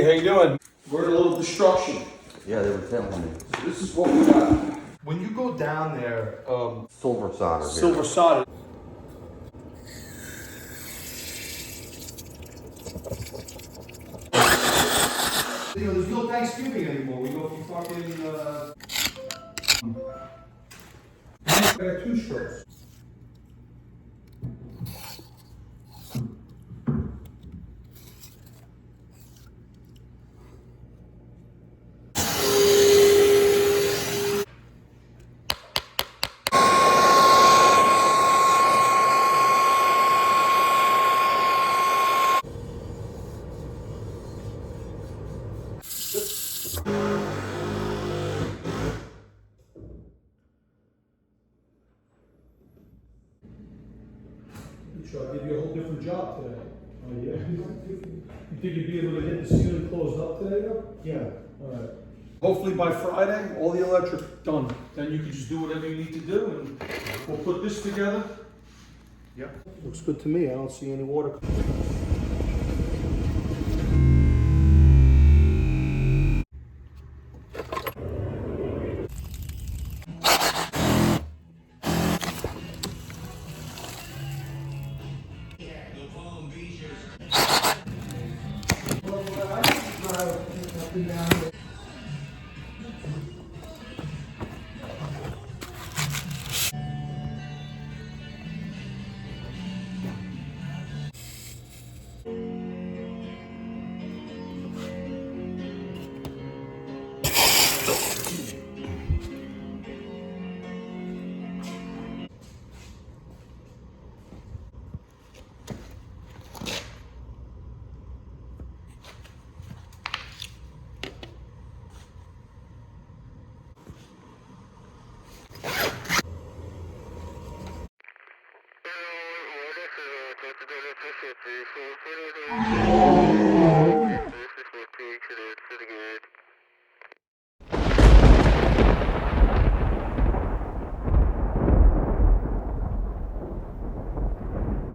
how you doing? We're in a little destruction. Yeah, they were telling me. So this is what we got. When you go down there, Silver solder. silver solid. You know, there's no Thanksgiving anymore. We go for fucking, I got 2 strokes. Sure, I'll give you a whole different job today. Oh, yeah? You think you'd be able to get the ceiling closed up today, though? Yeah. All right. Hopefully by Friday, all the electric done. Then you can just do whatever you need to do, and we'll put this together. Yeah. Looks good to me. I don't see any water.